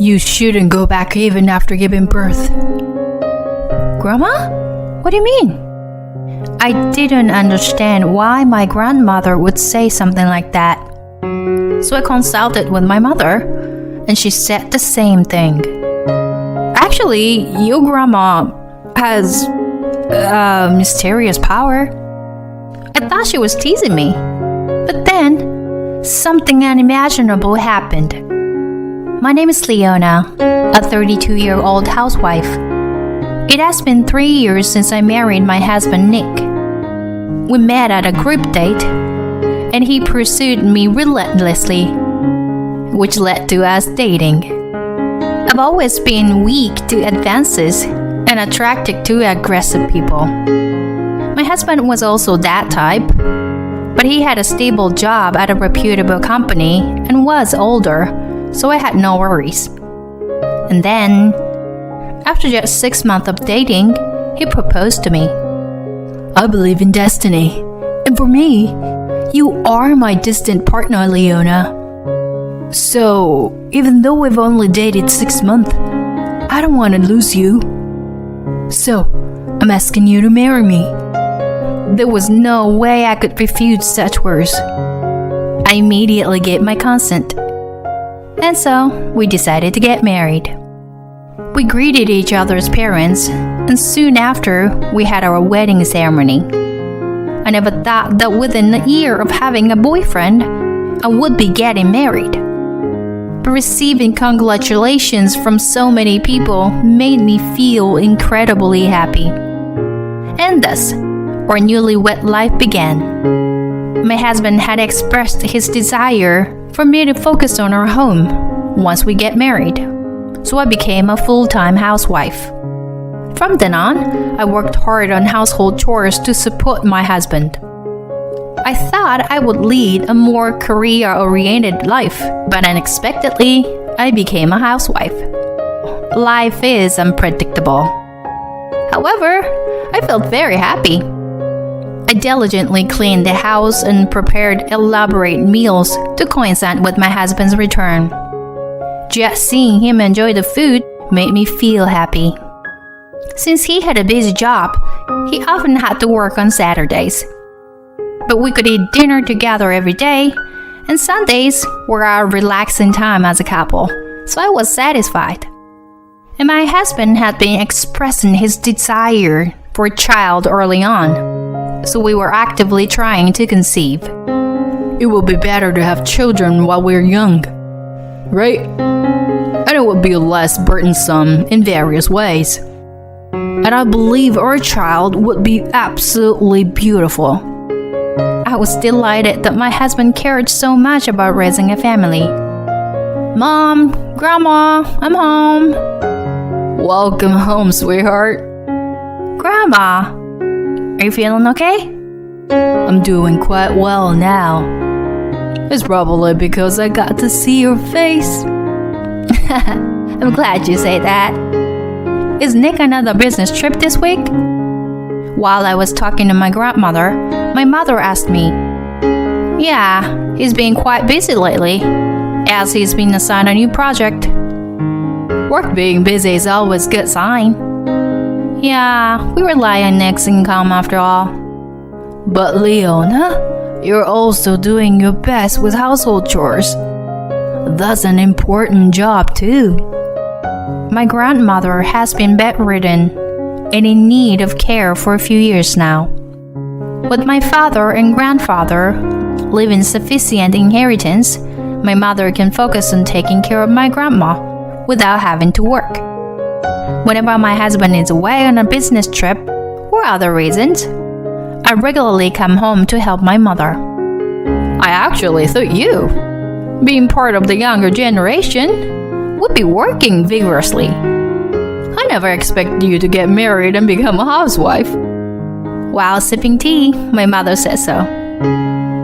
You shouldn't go back even after giving birth. Grandma? What do you mean? I didn't understand why my grandmother would say something like that. So I consulted with my mother, and she said the same thing. Actually, your grandma has mysterious power. I thought she was teasing me. But then, something unimaginable happened. My name is Leona, a 32-year-old housewife. It has been 3 years since I married my husband Nick. We met at a group date, and he pursued me relentlessly, which led to us dating. I've always been weak to advances and attracted to aggressive people. My husband was also that type, but he had a stable job at a reputable company and was older, so I had no worries. And then, after just 6 months of dating, he proposed to me. I believe in destiny, and for me, you are my distant partner, Leona. So, even though we've only dated 6 months, I don't want to lose you. So, I'm asking you to marry me. There was no way I could refuse such words. I immediately gave my consent. And so, we decided to get married. We greeted each other's parents, and soon after, we had our wedding ceremony. I never thought that within a year of having a boyfriend, I would be getting married. But receiving congratulations from so many people made me feel incredibly happy. And thus, our newlywed life began. My husband had expressed his desire for me to focus on our home once we get married, so I became a full-time housewife. From then on, I worked hard on household chores to support my husband. I thought I would lead a more career-oriented life, but unexpectedly, I became a housewife. Life is unpredictable. However, I felt very happy. I diligently cleaned the house and prepared elaborate meals to coincide with my husband's return. Just seeing him enjoy the food made me feel happy. Since he had a busy job, he often had to work on Saturdays. But we could eat dinner together every day, and Sundays were our relaxing time as a couple, so I was satisfied. And my husband had been expressing his desire for a child early on, so we were actively trying to conceive. It will be better to have children while we're young, right? And it will be less burdensome in various ways. And I believe our child would be absolutely beautiful. I was delighted that my husband cared so much about raising a family. Mom, Grandma, I'm home. Welcome home, sweetheart. Grandma, are you feeling okay? I'm doing quite well now. It's probably because I got to see your face. I'm glad you say that. Is Nick on another business trip this week? While I was talking to my grandmother, my mother asked me. Yeah, he's been quite busy lately, as he's been assigned a new project. Work being busy is always a good sign. Yeah, we rely on Nick's income after all. But Leona, you're also doing your best with household chores. That's an important job too. My grandmother has been bedridden and in need of care for a few years now. With my father and grandfather leaving sufficient inheritance, my mother can focus on taking care of my grandma without having to work. Whenever my husband is away on a business trip or other reasons, I regularly come home to help my mother. I actually thought you, being part of the younger generation, would be working vigorously. I never expected you to get married and become a housewife. While sipping tea, my mother said so.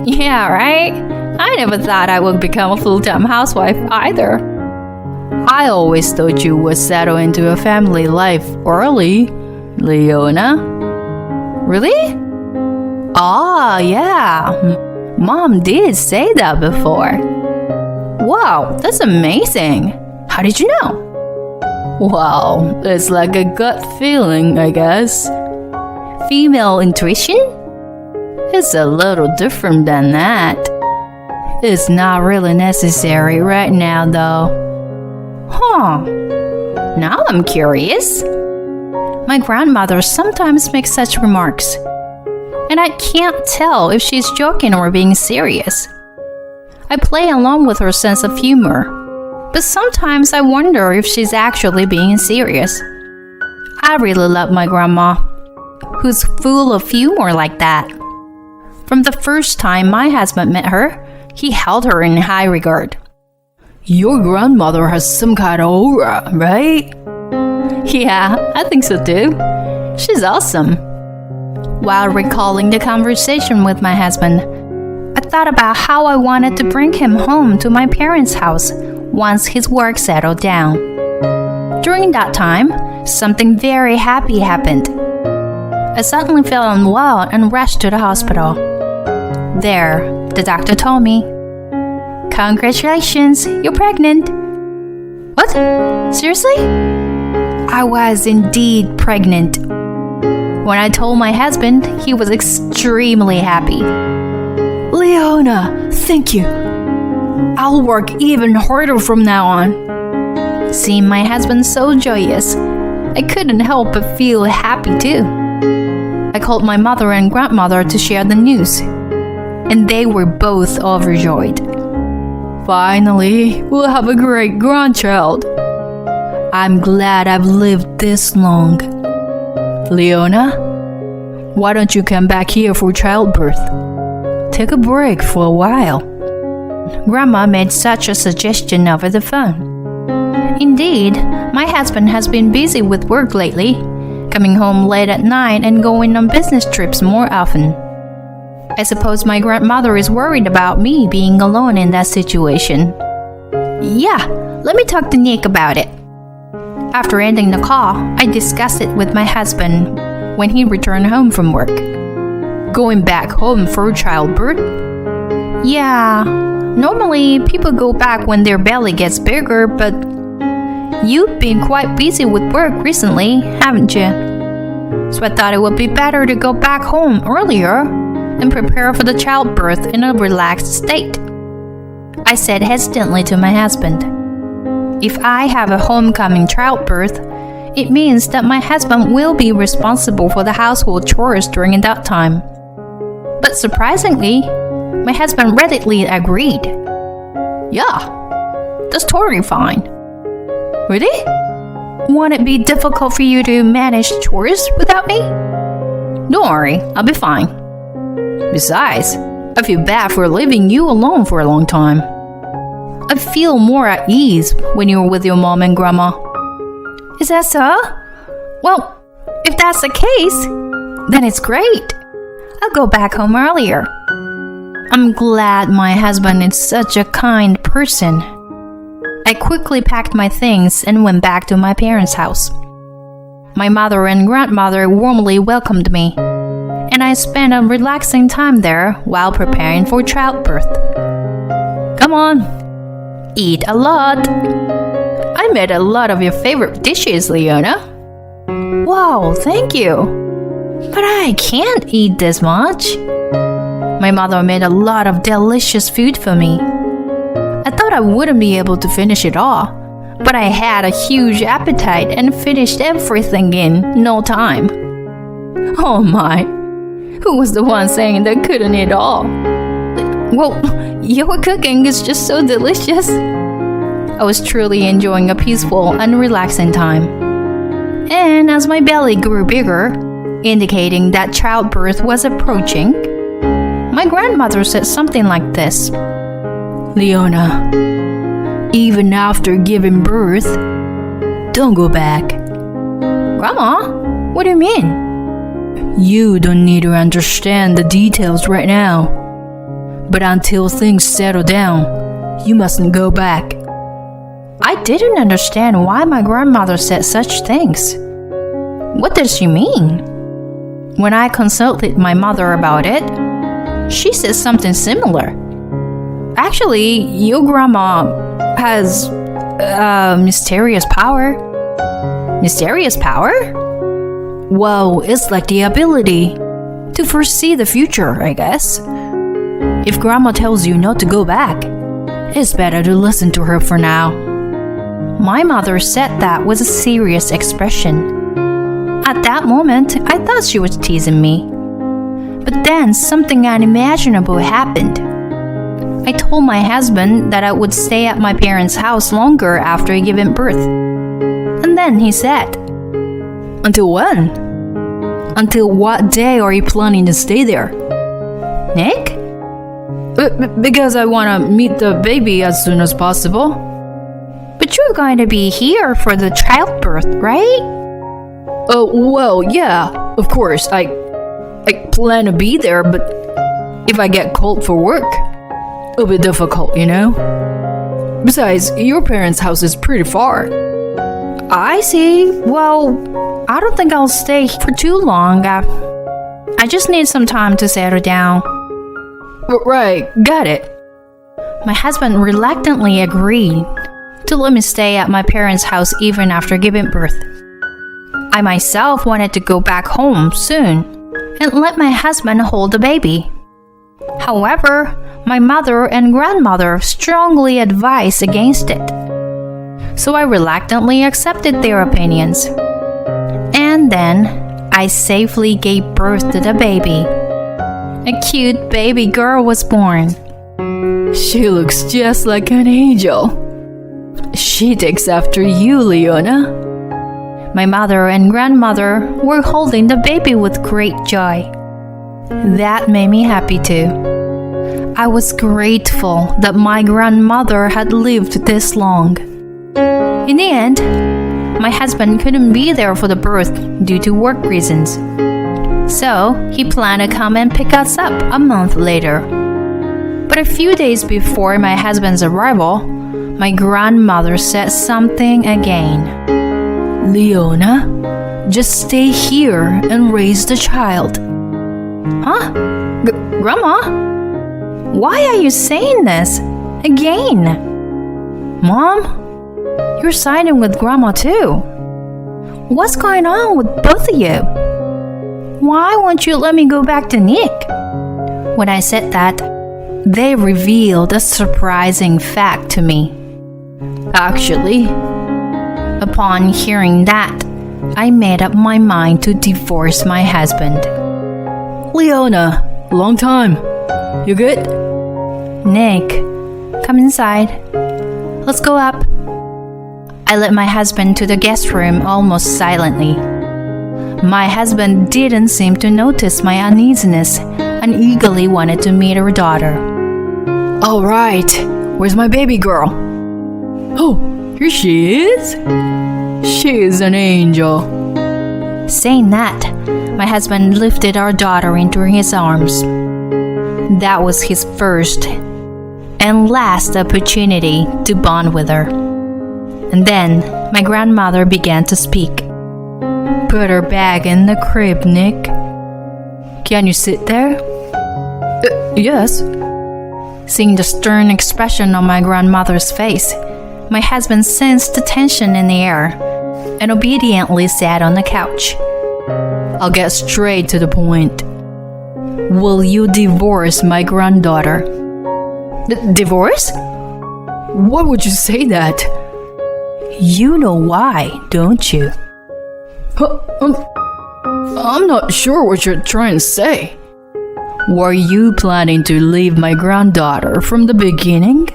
Yeah, right? I never thought I would become a full-time housewife either. I always thought you would settle into a family life early, Leona. Really? Ah, yeah. Mom did say that before. Wow, that's amazing. How did you know? Well, it's like a gut feeling, I guess. Female intuition? It's a little different than that. It's not really necessary right now, though. Huh. Now I'm curious. My grandmother sometimes makes such remarks, and I can't tell if she's joking or being serious. I play along with her sense of humor, but sometimes I wonder if she's actually being serious. I really love my grandma, who's full of humor like that. From the first time my husband met her, he held her in high regard. Your grandmother has some kind of aura, right? Yeah, I think so too. She's awesome. While recalling the conversation with my husband, I thought about how I wanted to bring him home to my parents' house once his work settled down. During that time, something very happy happened. I suddenly felt unwell and rushed to the hospital. There, the doctor told me, "Congratulations, you're pregnant." What? Seriously? I was indeed pregnant. When I told my husband, he was extremely happy. Leona, thank you. I'll work even harder from now on. Seeing my husband so joyous, I couldn't help but feel happy too. I called my mother and grandmother to share the news, and they were both overjoyed. Finally, we'll have a great grandchild. I'm glad I've lived this long. Leona, why don't you come back here for childbirth? Take a break for a while. Grandma made such a suggestion over the phone. Indeed, my husband has been busy with work lately, coming home late at night and going on business trips more often. I suppose my grandmother is worried about me being alone in that situation. Yeah, let me talk to Nick about it. After ending the call, I discussed it with my husband when he returned home from work. Going back home for childbirth? Yeah, normally people go back when their belly gets bigger, but you've been quite busy with work recently, haven't you? So I thought it would be better to go back home earlier and prepare for the childbirth in a relaxed state. I said hesitantly to my husband, "If I have a homecoming childbirth, it means that my husband will be responsible for the household chores during that time." But surprisingly, my husband readily agreed. "Yeah, that's totally fine." "Really? Won't it be difficult for you to manage chores without me?" "Don't worry, I'll be fine. Besides, I feel bad for leaving you alone for a long time. I feel more at ease when you're with your mom and grandma." "Is that so? Well, if that's the case, then it's great. I'll go back home earlier." I'm glad my husband is such a kind person. I quickly packed my things and went back to my parents' house. My mother and grandmother warmly welcomed me, and I spent a relaxing time there while preparing for childbirth. "Come on, eat a lot. I made a lot of your favorite dishes, Leona." "Wow, thank you. But I can't eat this much." My mother made a lot of delicious food for me. I thought I wouldn't be able to finish it all, but I had a huge appetite and finished everything in no time. Oh my, who was the one saying they couldn't eat all? Well, your cooking is just so delicious. I was truly enjoying a peaceful and relaxing time. And as my belly grew bigger, indicating that childbirth was approaching, my grandmother said something like this. Leona, even after giving birth, don't go back. Grandma, what do you mean? You don't need to understand the details right now. But until things settle down, you mustn't go back. I didn't understand why my grandmother said such things. What does she mean? When I consulted my mother about it, she said something similar. Actually, your grandma has Mysterious power. Mysterious power? Well, it's like the ability to foresee the future, I guess. If Grandma tells you not to go back, it's better to listen to her for now. My mother said that with a serious expression. At that moment, I thought she was teasing me. But then something unimaginable happened. I told my husband that I would stay at my parents' house longer after giving birth. And then he said, Until when? Until what day are you planning to stay there? Nick? Because I want to meet the baby as soon as possible. But you're going to be here for the childbirth, right? Well, yeah, of course. I plan to be there, but if I get called for work, it'll be difficult, you know? Besides, your parents' house is pretty far. I see. Well, I don't think I'll stay for too long. I just need some time to settle down. Right, got it. My husband reluctantly agreed to let me stay at my parents' house even after giving birth. I myself wanted to go back home soon and let my husband hold the baby. However, my mother and grandmother strongly advised against it. So I reluctantly accepted their opinions. And then I safely gave birth to the baby. A cute baby girl was born. She looks just like an angel. She takes after you, Leona. My mother and grandmother were holding the baby with great joy. That made me happy too. I was grateful that my grandmother had lived this long. In the end, my husband couldn't be there for the birth due to work reasons. So he planned to come and pick us up a month later. But a few days before my husband's arrival, my grandmother said something again. Leona, just stay here and raise the child. Huh? Grandma? Why are you saying this? Again? Mom? You're siding with Grandma too. What's going on with both of you? Why won't you let me go back to Nick? When I said that, they revealed a surprising fact to me. Actually, upon hearing that, I made up my mind to divorce my husband. Leona, long time. You good? Nick, come inside. Let's go up. I led my husband to the guest room almost silently. My husband didn't seem to notice my uneasiness and eagerly wanted to meet her daughter. All right, where's my baby girl? Oh, here she is. She is an angel. Saying that, my husband lifted our daughter into his arms. That was his first and last opportunity to bond with her. And then my grandmother began to speak. Put her back in the crib, Nick. Can you sit there? Yes. Seeing the stern expression on my grandmother's face, my husband sensed the tension in the air and obediently sat on the couch. I'll get straight to the point. Will you divorce my granddaughter? Divorce? Why would you say that? You know why, don't you? I'm not sure what you're trying to say. Were you planning to leave my granddaughter from the beginning?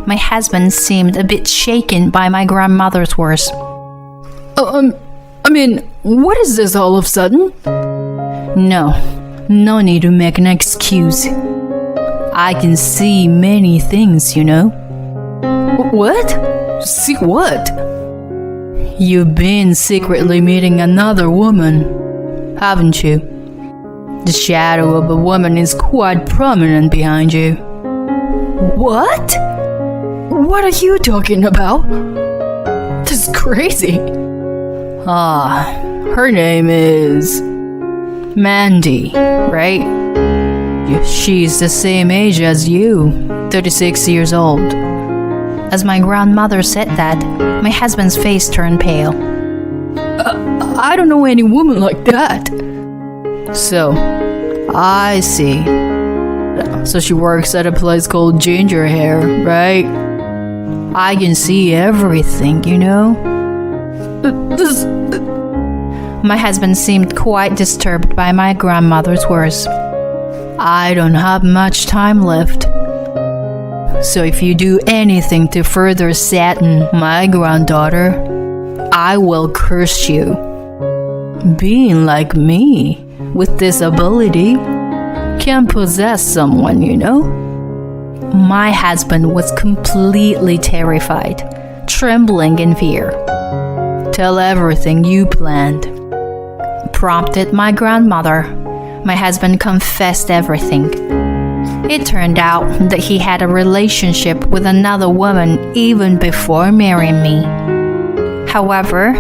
My husband seemed a bit shaken by my grandmother's words. I mean, what is this all of a sudden? No need to make an excuse. I can see many things, you know. What? See what? You've been secretly meeting another woman, haven't you? The shadow of a woman is quite prominent behind you. What? What are you talking about? This is crazy. Her name is Mandy, right? She's the same age as you, 36 years old. As my grandmother said that, my husband's face turned pale. I don't know any woman like that. So, I see. So she works at a place called Ginger Hair, right? I can see everything, you know? My husband seemed quite disturbed by my grandmother's words. I don't have much time left. So if you do anything to further sadden my granddaughter, I will curse you. Being like me, with this ability, can possess someone, you know? My husband was completely terrified, trembling in fear. Tell everything you planned, prompted my grandmother. My husband confessed everything. It turned out that he had a relationship with another woman even before marrying me. However,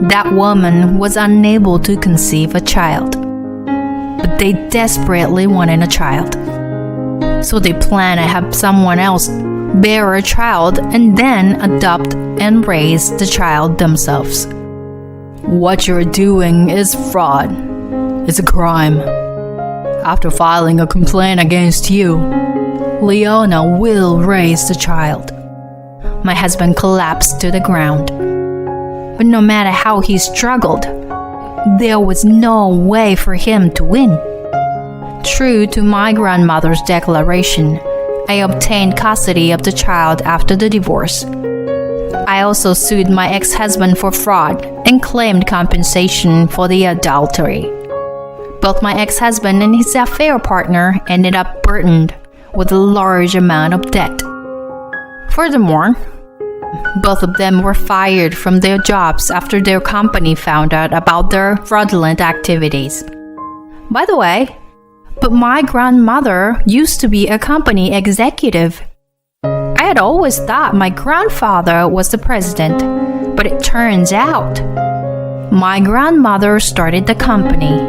that woman was unable to conceive a child. But they desperately wanted a child. So they planned to have someone else bear a child and then adopt and raise the child themselves. What you're doing is fraud. It's a crime. After filing a complaint against you, Leona will raise the child. My husband collapsed to the ground. But no matter how he struggled, there was no way for him to win. True to my grandmother's declaration, I obtained custody of the child after the divorce. I also sued my ex-husband for fraud and claimed compensation for the adultery. Both my ex-husband and his affair partner ended up burdened with a large amount of debt. Furthermore, both of them were fired from their jobs after their company found out about their fraudulent activities. By the way, but my grandmother used to be a company executive. I had always thought my grandfather was the president, but it turns out my grandmother started the company,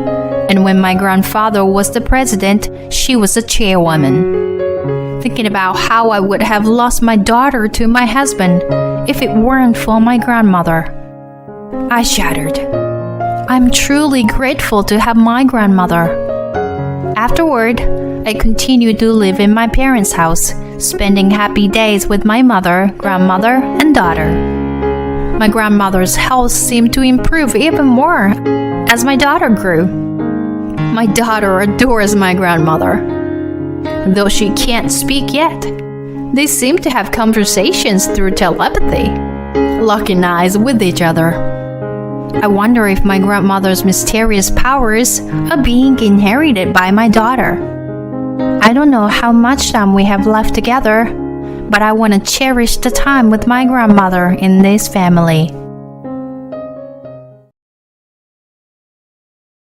and when my grandfather was the president, she was the chairwoman. Thinking about how I would have lost my daughter to my husband if it weren't for my grandmother, I shuddered. I'm truly grateful to have my grandmother. Afterward, I continued to live in my parents' house, spending happy days with my mother, grandmother, and daughter. My grandmother's health seemed to improve even more as my daughter grew. My daughter adores my grandmother. Though she can't speak yet, they seem to have conversations through telepathy, locking eyes with each other. I wonder if my grandmother's mysterious powers are being inherited by my daughter. I don't know how much time we have left together, but I want to cherish the time with my grandmother in this family.